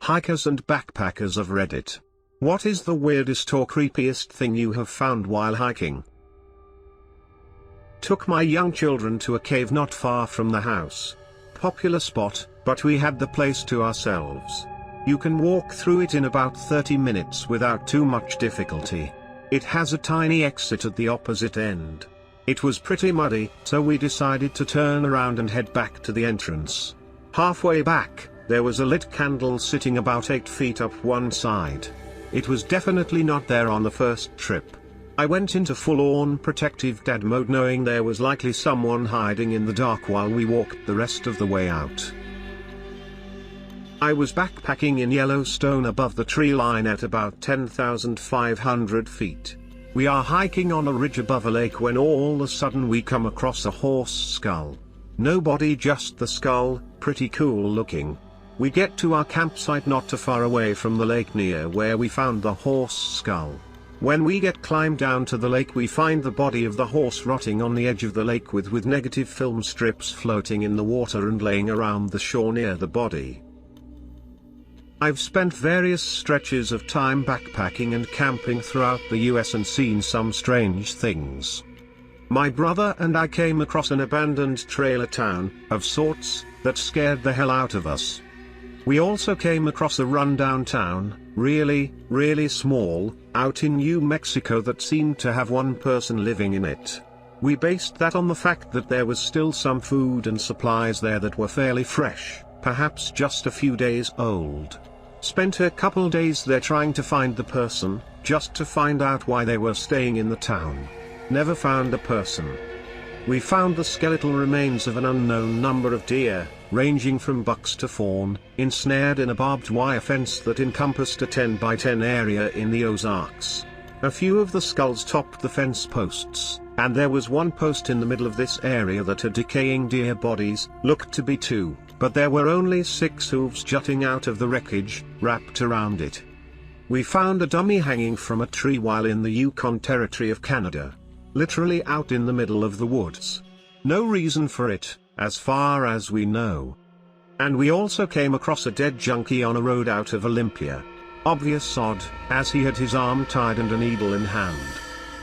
Hikers and backpackers of Reddit. What is the weirdest or creepiest thing you have found while hiking? Took my young children to a cave not far from the house. Popular spot, but we had the place to ourselves. You can walk through it in about 30 minutes without too much difficulty. It has a tiny exit at the opposite end. It was pretty muddy, so we decided to turn around and head back to the entrance. Halfway back, there was a lit candle sitting about 8 feet up one side. It was definitely not there on the first trip. I went into full-on protective dad mode knowing there was likely someone hiding in the dark while we walked the rest of the way out. I was backpacking in Yellowstone above the tree line at about 10,500 feet. We are hiking on a ridge above a lake when all of a sudden we come across a horse skull. No body, just the skull, pretty cool looking. We get to our campsite not too far away from the lake near where we found the horse skull. When we climb down to the lake we find the body of the horse rotting on the edge of the lake with negative film strips floating in the water and laying around the shore near the body. I've spent various stretches of time backpacking and camping throughout the US and seen some strange things. My brother and I came across an abandoned trailer town, of sorts, that scared the hell out of us. We also came across a rundown town, really small, out in New Mexico that seemed to have one person living in it. We based that on the fact that there was still some food and supplies there that were fairly fresh, perhaps just a few days old. Spent a couple days there trying to find the person, just to find out why they were staying in the town. Never found the person. We found the skeletal remains of an unknown number of deer, ranging from bucks to fawn, ensnared in a barbed wire fence that encompassed a 10 by 10 area in the Ozarks. A few of the skulls topped the fence posts, and there was one post in the middle of this area that had decaying deer bodies, looked to be 2, but there were only 6 hooves jutting out of the wreckage, wrapped around it. We found a dummy hanging from a tree while in the Yukon Territory of Canada. Literally out in the middle of the woods. No reason for it, as far as we know. And we also came across a dead junkie on a road out of Olympia. Obvious odd, as he had his arm tied and a needle in hand.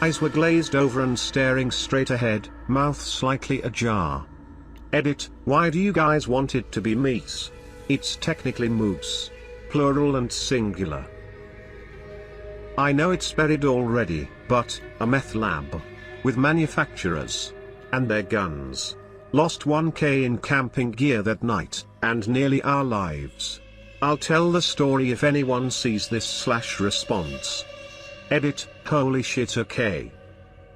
Eyes were glazed over and staring straight ahead, mouth slightly ajar. Edit, why do you guys want it to be meese? It's technically moose. Plural and singular. I know it's buried already, but, a meth lab. With manufacturers. And their guns. Lost 1K in camping gear that night, and nearly our lives. I'll tell the story if anyone sees this/response. Edit, holy shit, okay.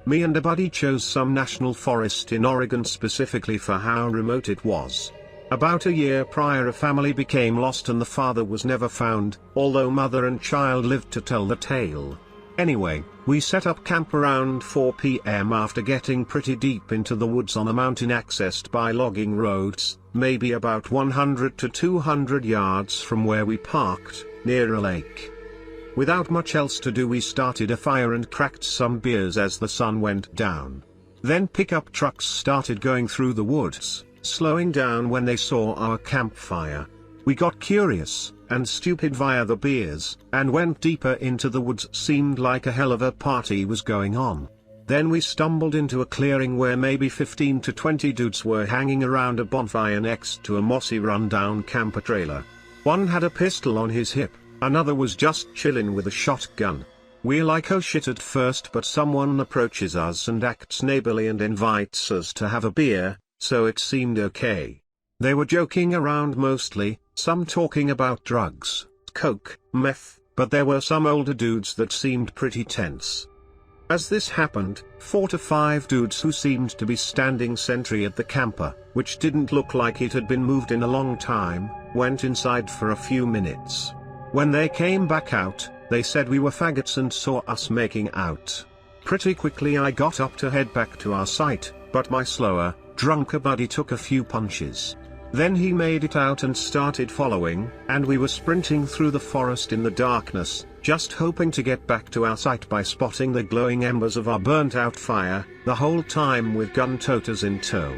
Me and a buddy chose some national forest in Oregon specifically for how remote it was. About a year prior a family became lost and the father was never found, although mother and child lived to tell the tale. Anyway, we set up camp around 4 p.m. after getting pretty deep into the woods on a mountain accessed by logging roads, maybe about 100 to 200 yards from where we parked, near a lake. Without much else to do we started a fire and cracked some beers as the sun went down. Then pickup trucks started going through the woods, slowing down when they saw our campfire. We got curious, and stupid via the beers, and went deeper into the woods. Seemed like a hell of a party was going on. Then we stumbled into a clearing where maybe 15 to 20 dudes were hanging around a bonfire next to a mossy rundown camper trailer. One had a pistol on his hip, another was just chillin' with a shotgun. We're like oh shit at first, but someone approaches us and acts neighborly and invites us to have a beer, so it seemed okay. They were joking around mostly, some talking about drugs, coke, meth, but there were some older dudes that seemed pretty tense. As this happened, 4 to 5 dudes who seemed to be standing sentry at the camper, which didn't look like it had been moved in a long time, went inside for a few minutes. When they came back out, they said we were faggots and saw us making out. Pretty quickly I got up to head back to our site, but my slower, drunker buddy took a few punches. Then he made it out and started following, and we were sprinting through the forest in the darkness, just hoping to get back to our site by spotting the glowing embers of our burnt-out fire, the whole time with gun toters in tow.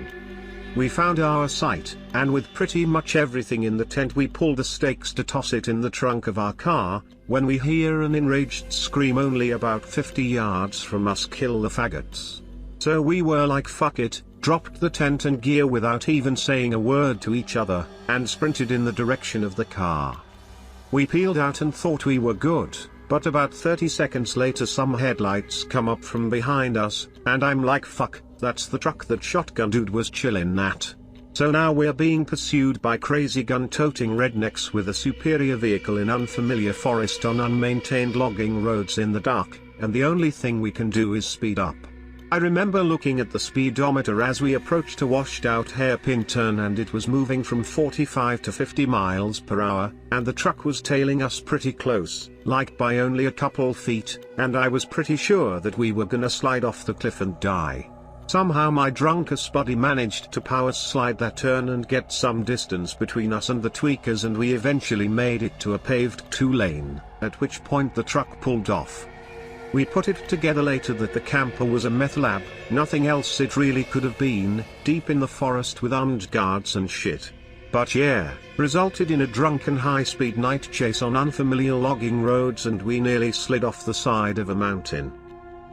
We found our site, and with pretty much everything in the tent we pulled the stakes to toss it in the trunk of our car, when we hear an enraged scream only about 50 yards from us: "Kill the faggots." So we were like fuck it, dropped the tent and gear without even saying a word to each other, and sprinted in the direction of the car. We peeled out and thought we were good, but about 30 seconds later some headlights come up from behind us, and I'm like fuck, that's the truck that shotgun dude was chillin' at. So now we're being pursued by crazy gun-toting rednecks with a superior vehicle in unfamiliar forest on unmaintained logging roads in the dark, and the only thing we can do is speed up. I remember looking at the speedometer as we approached a washed-out hairpin turn, and it was moving from 45 to 50 miles per hour, and the truck was tailing us pretty close, like by only a couple feet, and I was pretty sure that we were gonna slide off the cliff and die. Somehow my drunk-ass buddy managed to power slide that turn and get some distance between us and the tweakers, and we eventually made it to a paved 2-lane, at which point the truck pulled off. We put it together later that the camper was a meth lab, nothing else it really could have been, deep in the forest with armed guards and shit. But yeah, resulted in a drunken high-speed night chase on unfamiliar logging roads, and we nearly slid off the side of a mountain.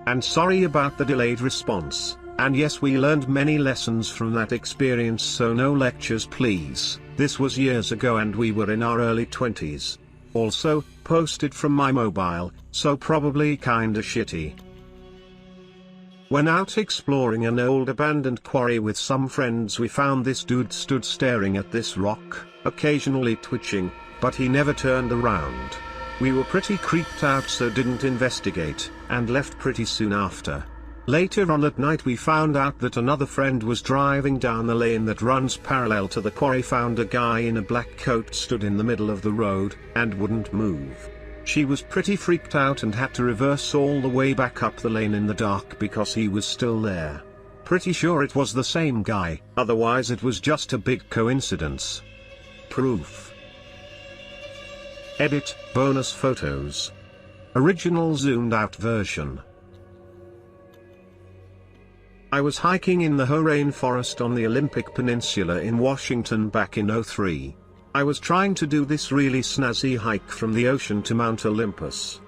And sorry about the delayed response, and yes, we learned many lessons from that experience, so no lectures please. This was years ago and we were in our early 20s. Also, posted from my mobile, so probably kinda shitty. When out exploring an old abandoned quarry with some friends, we found this dude stood staring at this rock, occasionally twitching, but he never turned around. We were pretty creeped out, so didn't investigate, and left pretty soon after. Later on that night we found out that another friend was driving down the lane that runs parallel to the quarry, found a guy in a black coat stood in the middle of the road, and wouldn't move. She was pretty freaked out and had to reverse all the way back up the lane in the dark because he was still there. Pretty sure it was the same guy, otherwise it was just a big coincidence. Proof. Edit, bonus photos. Original zoomed out version. I was hiking in the Hoh rainforest on the Olympic Peninsula in Washington back in '03. I was trying to do this really snazzy hike from the ocean to Mount Olympus.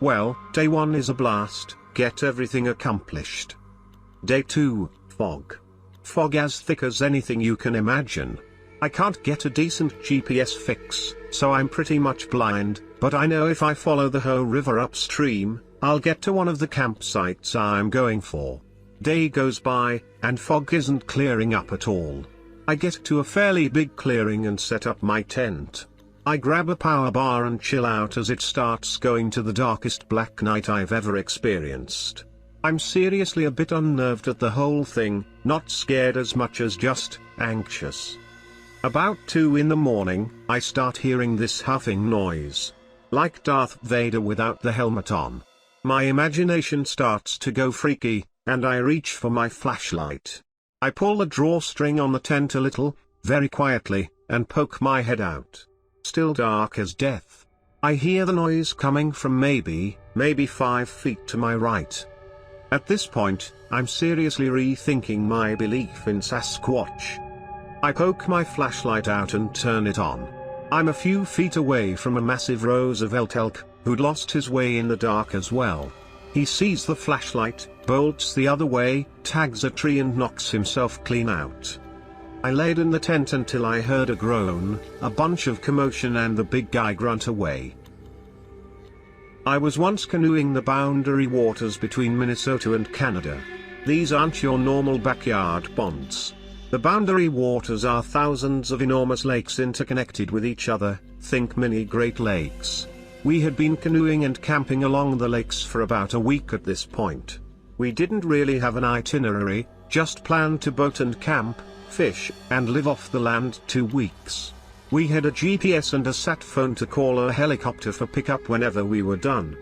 Well, day 1 is a blast, get everything accomplished. Day 2, fog. Fog as thick as anything you can imagine. I can't get a decent GPS fix, so I'm pretty much blind, but I know if I follow the Hoh River upstream, I'll get to one of the campsites I'm going for. Day goes by, and fog isn't clearing up at all. I get to a fairly big clearing and set up my tent. I grab a power bar and chill out as it starts going to the darkest black night I've ever experienced. I'm seriously a bit unnerved at the whole thing, not scared as much as just anxious. About 2 in the morning, I start hearing this huffing noise. Like Darth Vader without the helmet on. My imagination starts to go freaky, and I reach for my flashlight. I pull the drawstring on the tent a little, very quietly, and poke my head out. Still dark as death. I hear the noise coming from maybe 5 feet to my right. At this point, I'm seriously rethinking my belief in Sasquatch. I poke my flashlight out and turn it on. I'm a few feet away from a massive Roosevelt elk, who'd lost his way in the dark as well. He sees the flashlight, bolts the other way, tags a tree and knocks himself clean out. I laid in the tent until I heard a groan, a bunch of commotion, and the big guy grunt away. I was once canoeing the boundary waters between Minnesota and Canada. These aren't your normal backyard ponds. The boundary waters are thousands of enormous lakes interconnected with each other, think mini Great Lakes. We had been canoeing and camping along the lakes for about a week at this point. We didn't really have an itinerary, just planned to boat and camp, fish, and live off the land 2 weeks. We had a GPS and a sat phone to call a helicopter for pickup whenever we were done.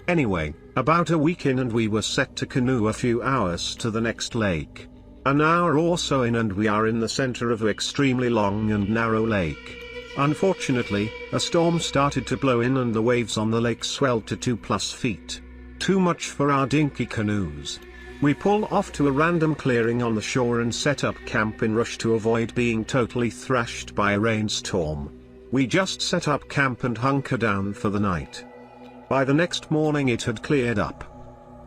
Anyway, about a week in and we were set to canoe a few hours to the next lake. An hour or so in and we are in the center of an extremely long and narrow lake. Unfortunately, a storm started to blow in and the waves on the lake swelled to 2+ feet. Too much for our dinky canoes. We pull off to a random clearing on the shore and set up camp in rush to avoid being totally thrashed by a rainstorm. We just set up camp and hunker down for the night. By the next morning it had cleared up.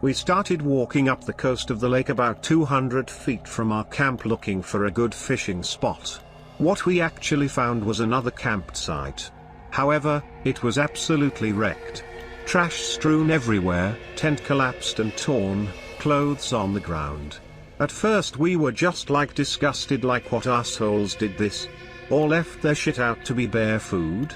We started walking up the coast of the lake about 200 feet from our camp looking for a good fishing spot. What we actually found was another campsite. However, it was absolutely wrecked. Trash strewn everywhere, tent collapsed and torn, clothes on the ground. At first we were just like disgusted, like what assholes did this? Or left their shit out to be bear food?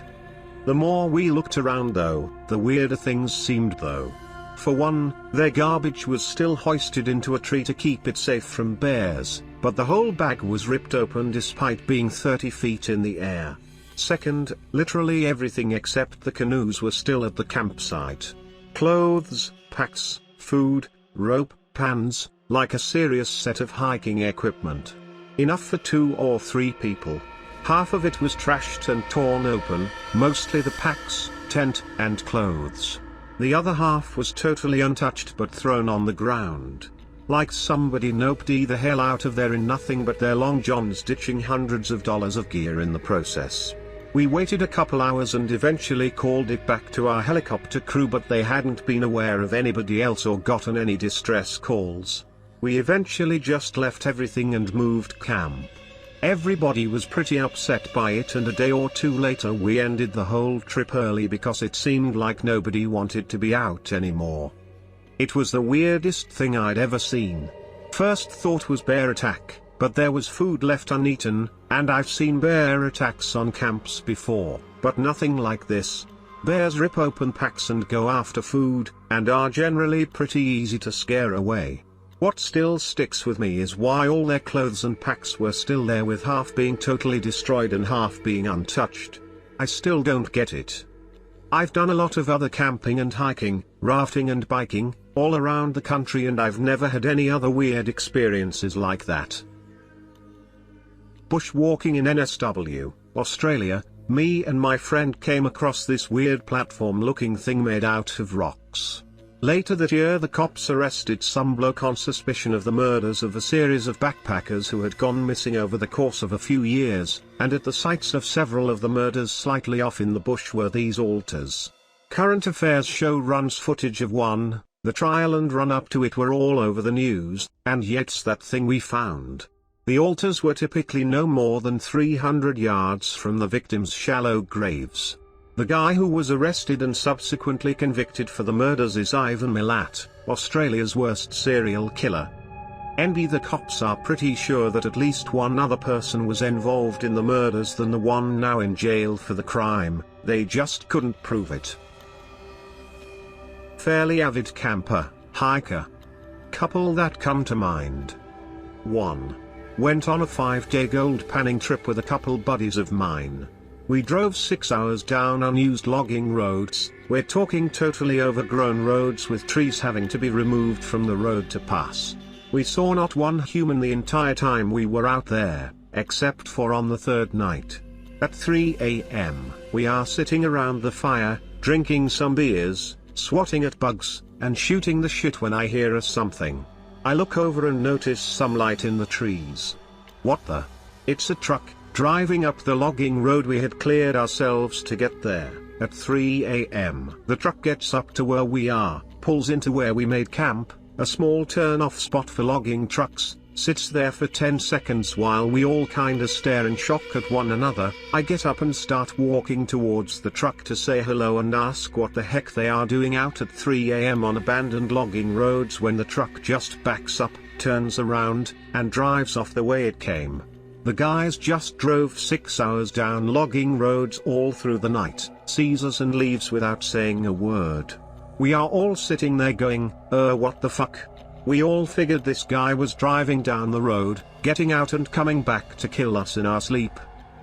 The more we looked around though, the weirder things seemed though. For one, their garbage was still hoisted into a tree to keep it safe from bears, but the whole bag was ripped open despite being 30 feet in the air. Second, literally everything except the canoes were still at the campsite. Clothes, packs, food, rope, pans, like a serious set of hiking equipment. Enough for 2 or 3 people. Half of it was trashed and torn open, mostly the packs, tent, and clothes. The other half was totally untouched but thrown on the ground. Like somebody noped the hell out of there in nothing but their long johns, ditching hundreds of dollars of gear in the process. We waited a couple hours and eventually called it back to our helicopter crew, but they hadn't been aware of anybody else or gotten any distress calls. We eventually just left everything and moved camp. Everybody was pretty upset by it, and a day or two later we ended the whole trip early because it seemed like nobody wanted to be out anymore. It was the weirdest thing I'd ever seen. First thought was bear attack, but there was food left uneaten, and I've seen bear attacks on camps before, but nothing like this. Bears rip open packs and go after food, and are generally pretty easy to scare away. What still sticks with me is why all their clothes and packs were still there, with half being totally destroyed and half being untouched. I still don't get it. I've done a lot of other camping and hiking, rafting and biking, all around the country, and I've never had any other weird experiences like that. Bushwalking in NSW, Australia, me and my friend came across this weird platform-looking thing made out of rocks. Later that year the cops arrested some bloke on suspicion of the murders of a series of backpackers who had gone missing over the course of a few years, and at the sites of several of the murders slightly off in the bush were these altars. Current Affairs show runs footage of one. The trial and run-up to it were all over the news, and yet's that thing we found. The altars were typically no more than 300 yards from the victims' shallow graves. The guy who was arrested and subsequently convicted for the murders is Ivan Milat, Australia's worst serial killer. The cops are pretty sure that at least one other person was involved in the murders than the one now in jail for the crime. They just couldn't prove it. Fairly avid camper, hiker. Couple that come to mind. 1. Went on a 5-day gold panning trip with a couple buddies of mine. We drove 6 hours down unused logging roads. We're talking totally overgrown roads with trees having to be removed from the road to pass. We saw not one human the entire time we were out there, except for on the third night. At 3 a.m., we are sitting around the fire, drinking some beers, swatting at bugs, and shooting the shit when I hear a something. I look over and notice some light in the trees. What the? It's a truck, driving up the logging road we had cleared ourselves to get there. At 3 a.m., the truck gets up to where we are, pulls into where we made camp, a small turn-off spot for logging trucks, sits there for 10 seconds while we all kinda stare in shock at one another. I get up and start walking towards the truck to say hello and ask what the heck they are doing out at 3 a.m. on abandoned logging roads when the truck just backs up, turns around, and drives off the way it came. The guys just drove 6 hours down logging roads all through the night, sees us and leaves without saying a word. We are all sitting there going, what the fuck? We all figured this guy was driving down the road, getting out and coming back to kill us in our sleep.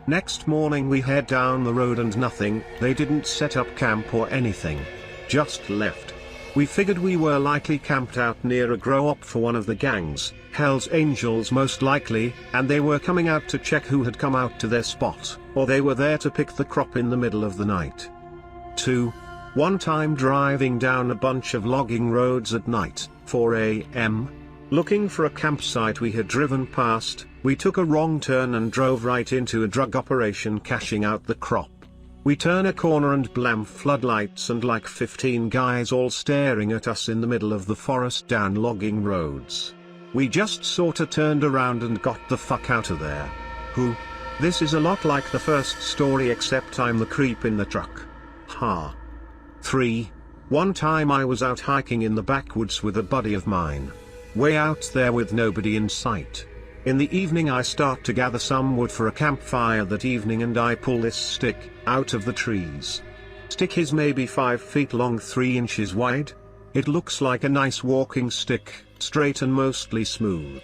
Next morning we head down the road and nothing, they didn't set up camp or anything. Just left. We figured we were likely camped out near a grow-up for one of the gangs, Hell's Angels most likely, and they were coming out to check who had come out to their spot, or they were there to pick the crop in the middle of the night. 2. One time driving down a bunch of logging roads at night, 4 a.m. Looking for a campsite we had driven past, we took a wrong turn and drove right into a drug operation cashing out the crop. We turn a corner and blam, floodlights and like 15 guys all staring at us in the middle of the forest down logging roads. We just sorta turned around and got the fuck out of there. This is a lot like the first story except I'm the creep in the truck. Ha. 3. One time I was out hiking in the backwoods with a buddy of mine. Way out there with nobody in sight. In the evening I start to gather some wood for a campfire that evening and I pull this stick out of the trees. Stick is maybe 5 feet long, 3 inches wide. It looks like a nice walking stick, straight and mostly smooth.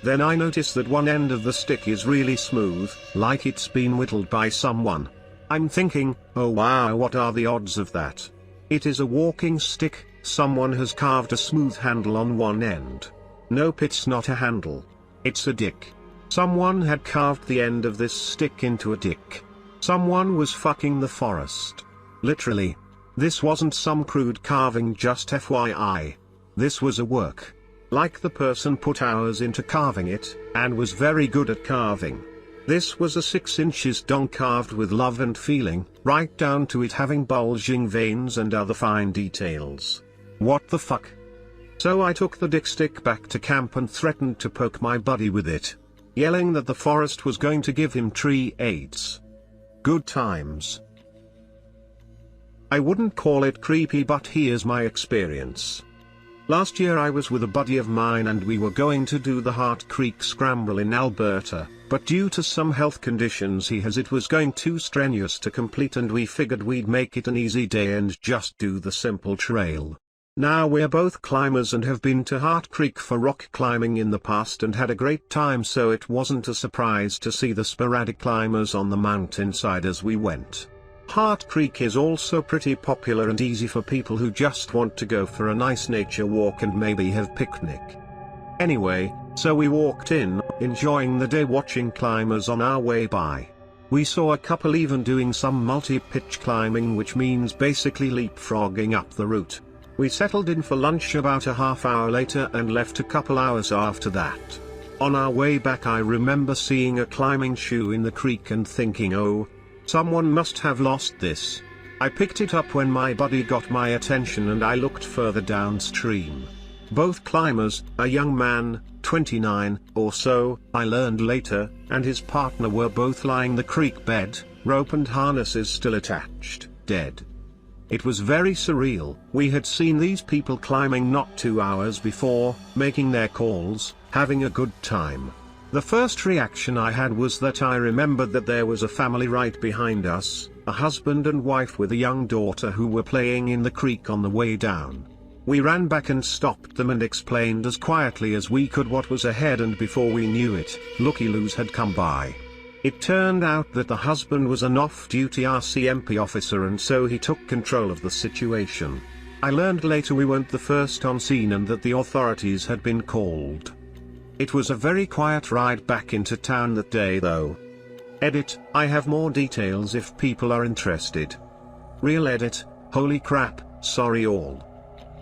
Then I notice that one end of the stick is really smooth, like it's been whittled by someone. I'm thinking, oh wow, what are the odds of that? It is a walking stick, someone has carved a smooth handle on one end. Nope, it's not a handle. It's a dick. Someone had carved the end of this stick into a dick. Someone was fucking the forest. Literally. This wasn't some crude carving, just FYI. This was a work. Like the person put hours into carving it, and was very good at carving. This was a 6 inches long carved with love and feeling, right down to it having bulging veins and other fine details. What the fuck? So I took the dick stick back to camp and threatened to poke my buddy with it, yelling that the forest was going to give him tree AIDS. Good times. I wouldn't call it creepy, but here's my experience. Last year I was with a buddy of mine and we were going to do the Heart Creek Scramble in Alberta, but due to some health conditions he has, it was going too strenuous to complete and we figured we'd make it an easy day and just do the simple trail. Now we're both climbers and have been to Heart Creek for rock climbing in the past and had a great time, so it wasn't a surprise to see the sporadic climbers on the mountainside as we went. Heart Creek is also pretty popular and easy for people who just want to go for a nice nature walk and maybe have picnic. Anyway, so we walked in, enjoying the day watching climbers on our way by. We saw a couple even doing some multi-pitch climbing, which means basically leapfrogging up the route. We settled in for lunch about a half hour later and left a couple hours after that. On our way back I remember seeing a climbing shoe in the creek and thinking, oh, someone must have lost this. I picked it up when my buddy got my attention and I looked further downstream. Both climbers, a young man, 29 or so, I learned later, and his partner were both lying the creek bed, rope and harnesses still attached, dead. It was very surreal. We had seen these people climbing not 2 hours before, making their calls, having a good time. The first reaction I had was that I remembered that there was a family right behind us, a husband and wife with a young daughter who were playing in the creek on the way down. We ran back and stopped them and explained as quietly as we could what was ahead, and before we knew it, looky-loos had come by. It turned out that the husband was an off-duty RCMP officer and so he took control of the situation. I learned later we weren't the first on scene and that the authorities had been called. It was a very quiet ride back into town that day though. Edit, I have more details if people are interested. Real edit, holy crap, sorry all.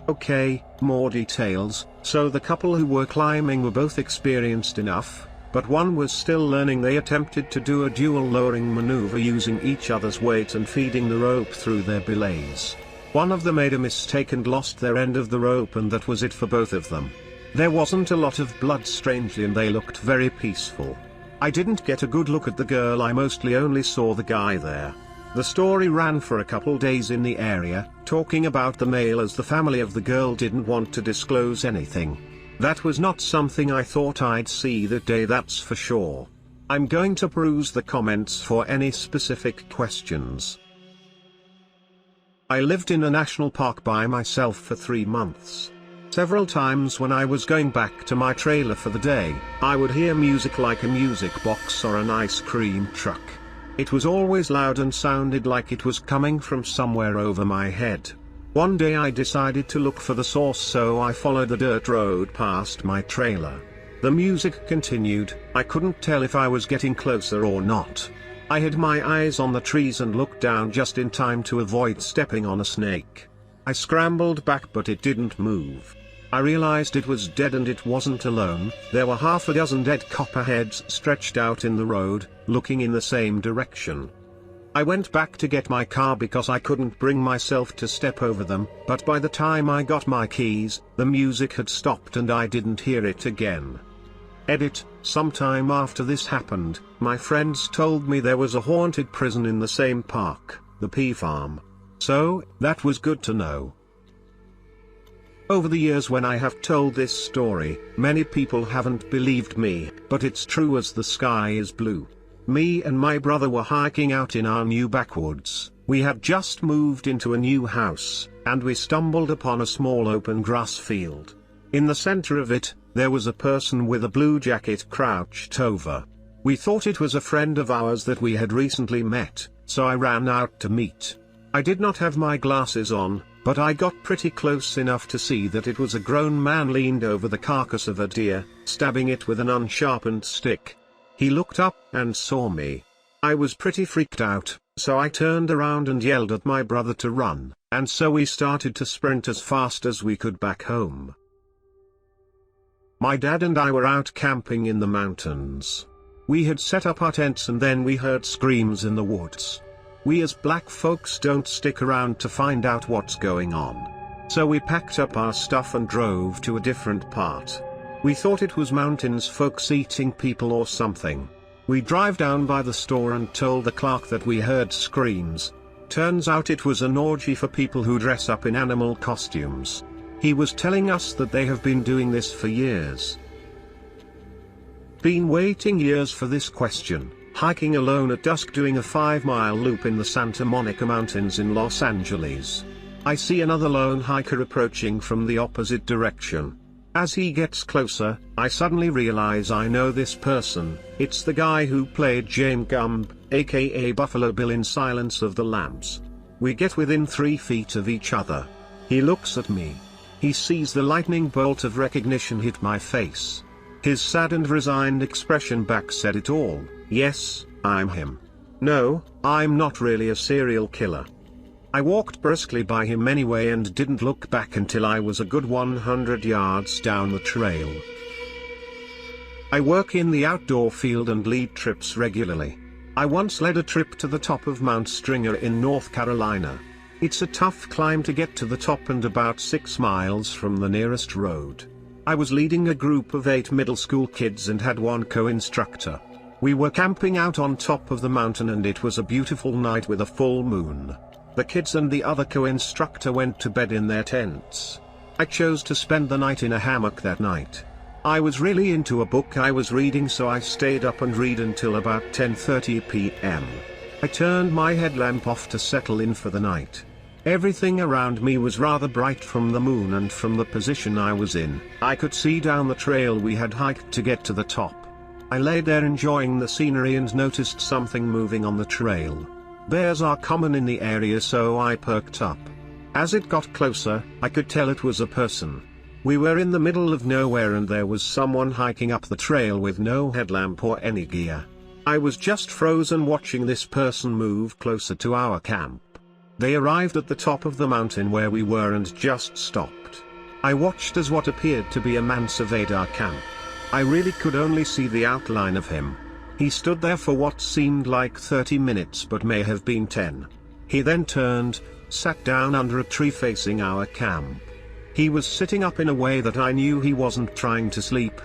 Okay, more details. So the couple who were climbing were both experienced enough, but one was still learning. They attempted to do a dual lowering maneuver using each other's weight and feeding the rope through their belays. One of them made a mistake and lost their end of the rope, and that was it for both of them. There wasn't a lot of blood strangely and they looked very peaceful. I didn't get a good look at the girl, I mostly only saw the guy there. The story ran for a couple days in the area, talking about the male as the family of the girl didn't want to disclose anything. That was not something I thought I'd see that day, that's for sure. I'm going to peruse the comments for any specific questions. I lived in a national park by myself for 3 months. Several times when I was going back to my trailer for the day, I would hear music like a music box or an ice cream truck. It was always loud and sounded like it was coming from somewhere over my head. One day I decided to look for the source, so I followed the dirt road past my trailer. The music continued. I couldn't tell if I was getting closer or not. I had my eyes on the trees and looked down just in time to avoid stepping on a snake. I scrambled back but it didn't move. I realized it was dead and it wasn't alone. There were half a dozen dead copperheads stretched out in the road, looking in the same direction. I went back to get my car because I couldn't bring myself to step over them, but by the time I got my keys, the music had stopped and I didn't hear it again. Edit, sometime after this happened, my friends told me there was a haunted prison in the same park, the P Farm. So, that was good to know. Over the years when I have told this story, many people haven't believed me, but it's true as the sky is blue. Me and my brother were hiking out in our new backwoods. We had just moved into a new house, and we stumbled upon a small open grass field. In the center of it, there was a person with a blue jacket crouched over. We thought it was a friend of ours that we had recently met, so I ran out to meet. I did not have my glasses on, but I got pretty close enough to see that it was a grown man leaned over the carcass of a deer, stabbing it with an unsharpened stick. He looked up and saw me. I was pretty freaked out, so I turned around and yelled at my brother to run, and so we started to sprint as fast as we could back home. My dad and I were out camping in the mountains. We had set up our tents and then we heard screams in the woods. We as black folks don't stick around to find out what's going on. So we packed up our stuff and drove to a different part. We thought it was mountains folks eating people or something. We drive down by the store and told the clerk that we heard screams. Turns out it was an orgy for people who dress up in animal costumes. He was telling us that they have been doing this for years. Been waiting years for this question. Hiking alone at dusk doing a 5-mile loop in the Santa Monica Mountains in Los Angeles. I see another lone hiker approaching from the opposite direction. As he gets closer, I suddenly realize I know this person. It's the guy who played Jane Gumb, aka Buffalo Bill in Silence of the Lambs. We get within 3 feet of each other. He looks at me. He sees the lightning bolt of recognition hit my face. His sad and resigned expression back said it all. Yes, I'm him. No, I'm not really a serial killer. I walked briskly by him anyway and didn't look back until I was a good 100 yards down the trail. I work in the outdoor field and lead trips regularly. I once led a trip to the top of Mount Stringer in North Carolina. It's a tough climb to get to the top and about 6 miles from the nearest road. I was leading a group of 8 middle school kids and had one co-instructor. We were camping out on top of the mountain and it was a beautiful night with a full moon. The kids and the other co-instructor went to bed in their tents. I chose to spend the night in a hammock that night. I was really into a book I was reading, so I stayed up and read until about 10:30 p.m. I turned my headlamp off to settle in for the night. Everything around me was rather bright from the moon, and from the position I was in, I could see down the trail we had hiked to get to the top. I lay there enjoying the scenery and noticed something moving on the trail. Bears are common in the area, so I perked up. As it got closer, I could tell it was a person. We were in the middle of nowhere and there was someone hiking up the trail with no headlamp or any gear. I was just frozen watching this person move closer to our camp. They arrived at the top of the mountain where we were and just stopped. I watched as what appeared to be a man surveyed our camp. I really could only see the outline of him. He stood there for what seemed like 30 minutes but may have been 10. He then turned, sat down under a tree facing our camp. He was sitting up in a way that I knew he wasn't trying to sleep.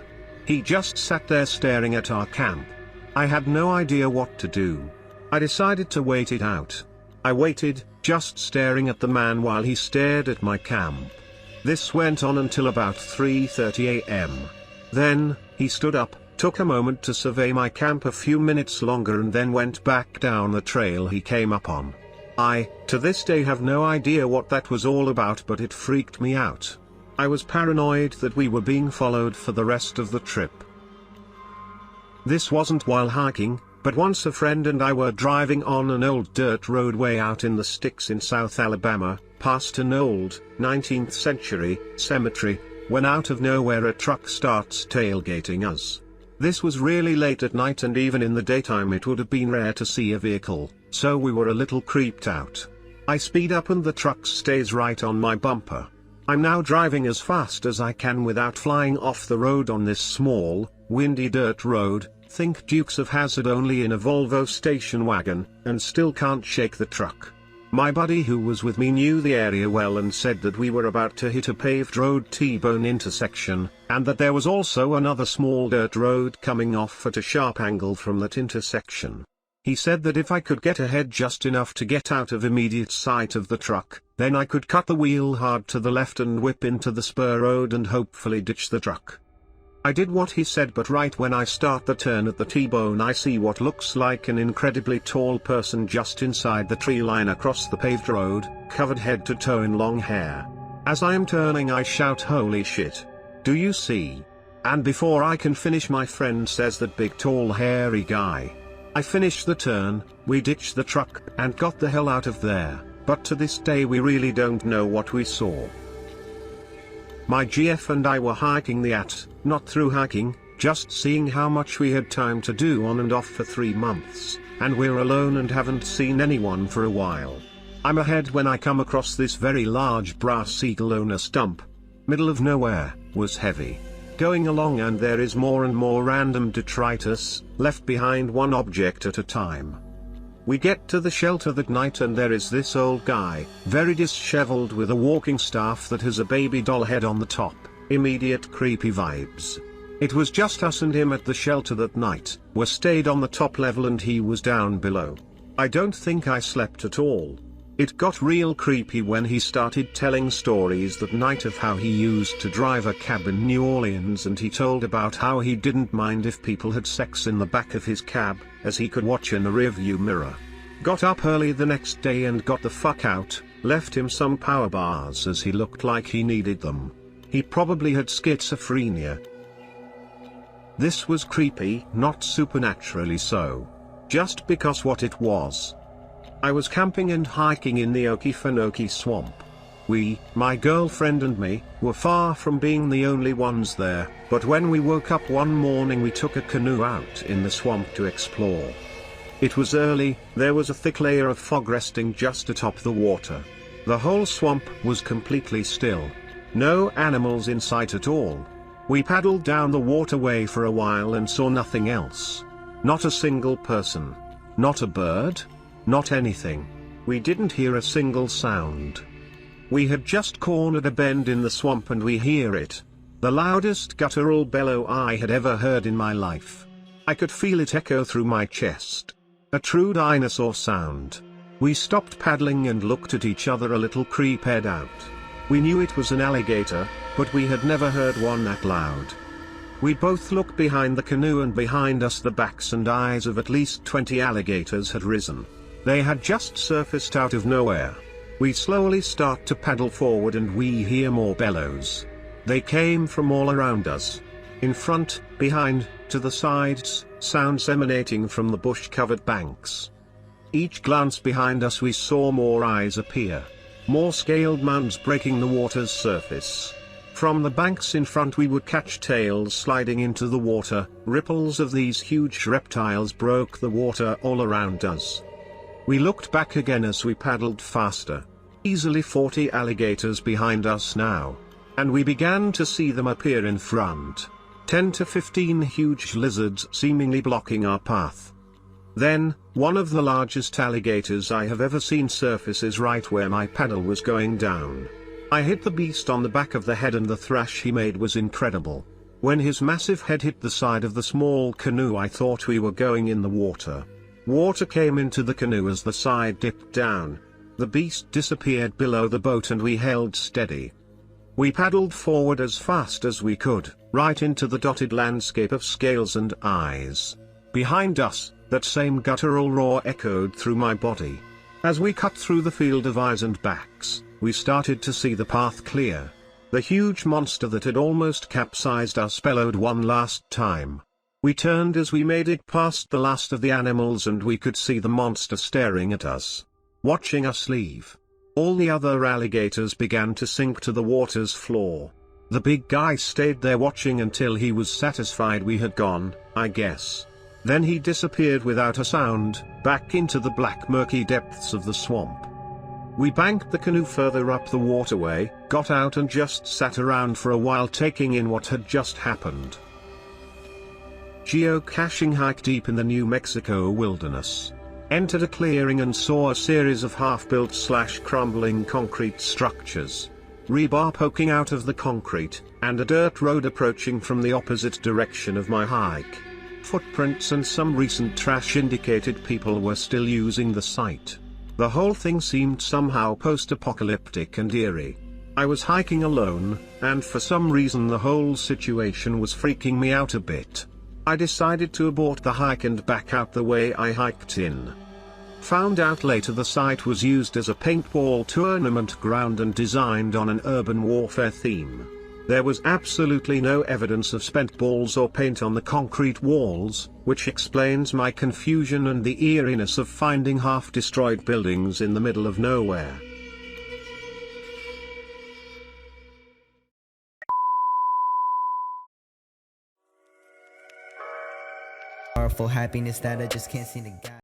He just sat there staring at our camp. I had no idea what to do. I decided to wait it out. I waited, just staring at the man while he stared at my camp. This went on until about 3:30 a.m. Then, he stood up, took a moment to survey my camp a few minutes longer and then went back down the trail he came up on. I, to this day, have no idea what that was all about, but it freaked me out. I was paranoid that we were being followed for the rest of the trip. This wasn't while hiking, but once a friend and I were driving on an old dirt roadway out in the sticks in South Alabama, past an old, 19th century, cemetery, when out of nowhere a truck starts tailgating us. This was really late at night and even in the daytime it would have been rare to see a vehicle, so we were a little creeped out. I speed up and the truck stays right on my bumper. I'm now driving as fast as I can without flying off the road on this small, windy dirt road, think Dukes of Hazzard only in a Volvo station wagon, and still can't shake the truck. My buddy who was with me knew the area well and said that we were about to hit a paved road T-bone intersection, and that there was also another small dirt road coming off at a sharp angle from that intersection. He said that if I could get ahead just enough to get out of immediate sight of the truck, then I could cut the wheel hard to the left and whip into the spur road and hopefully ditch the truck. I did what he said, but right when I start the turn at the T-bone I see what looks like an incredibly tall person just inside the tree line across the paved road, covered head to toe in long hair. As I am turning I shout, "Holy shit. Do you see?" And before I can finish my friend says, "That big tall hairy guy." I finish the turn, we ditch the truck, and got the hell out of there, but to this day we really don't know what we saw. My GF and I were hiking not through hiking, just seeing how much we had time to do on and off for 3 months, and we're alone and haven't seen anyone for a while. I'm ahead when I come across this very large brass eagle on a stump. Middle of nowhere, was heavy. Going along and there is more and more random detritus, left behind one object at a time. We get to the shelter that night and there is this old guy, very disheveled with a walking staff that has a baby doll head on the top, immediate creepy vibes. It was just us and him at the shelter that night, we stayed on the top level and he was down below. I don't think I slept at all. It got real creepy when he started telling stories that night of how he used to drive a cab in New Orleans, and he told about how he didn't mind if people had sex in the back of his cab, as he could watch in the rearview mirror. Got up early the next day and got the fuck out, left him some power bars as he looked like he needed them. He probably had schizophrenia. This was creepy, not supernaturally so. Just because what it was. I was camping and hiking in the Okefenokee swamp. We, my girlfriend and me, were far from being the only ones there, but when we woke up one morning we took a canoe out in the swamp to explore. It was early, there was a thick layer of fog resting just atop the water. The whole swamp was completely still. No animals in sight at all. We paddled down the waterway for a while and saw nothing else. Not a single person. Not a bird. Not anything. We didn't hear a single sound. We had just cornered a bend in the swamp and we hear it. The loudest guttural bellow I had ever heard in my life. I could feel it echo through my chest. A true dinosaur sound. We stopped paddling and looked at each other a little creeped out. We knew it was an alligator, but we had never heard one that loud. We both looked behind the canoe and behind us the backs and eyes of at least 20 alligators had risen. They had just surfaced out of nowhere. We slowly start to paddle forward and we hear more bellows. They came from all around us. In front, behind, to the sides, sounds emanating from the bush-covered banks. Each glance behind us we saw more eyes appear. More scaled mounds breaking the water's surface. From the banks in front we would catch tails sliding into the water. Ripples of these huge reptiles broke the water all around us. We looked back again as we paddled faster. Easily 40 alligators behind us now. And we began to see them appear in front. 10 to 15 huge lizards seemingly blocking our path. Then, one of the largest alligators I have ever seen surfaces right where my paddle was going down. I hit the beast on the back of the head and the thrash he made was incredible. When his massive head hit the side of the small canoe I thought we were going in the water. Water came into the canoe as the side dipped down. The beast disappeared below the boat and we held steady. We paddled forward as fast as we could, right into the dotted landscape of scales and eyes. Behind us, that same guttural roar echoed through my body. As we cut through the field of eyes and backs, we started to see the path clear. The huge monster that had almost capsized us bellowed one last time. We turned as we made it past the last of the animals and we could see the monster staring at us. Watching us leave. All the other alligators began to sink to the water's floor. The big guy stayed there watching until he was satisfied we had gone, I guess. Then he disappeared without a sound, back into the black murky depths of the swamp. We banked the canoe further up the waterway, got out and just sat around for a while taking in what had just happened. Geocaching hike deep in the New Mexico wilderness. Entered a clearing and saw a series of half-built / crumbling concrete structures. Rebar poking out of the concrete, and a dirt road approaching from the opposite direction of my hike. Footprints and some recent trash indicated people were still using the site. The whole thing seemed somehow post-apocalyptic and eerie. I was hiking alone, and for some reason the whole situation was freaking me out a bit. I decided to abort the hike and back out the way I hiked in. Found out later the site was used as a paintball tournament ground and designed on an urban warfare theme. There was absolutely no evidence of spent balls or paint on the concrete walls, which explains my confusion and the eeriness of finding half-destroyed buildings in the middle of nowhere. Powerful happiness that I just can't seem to get.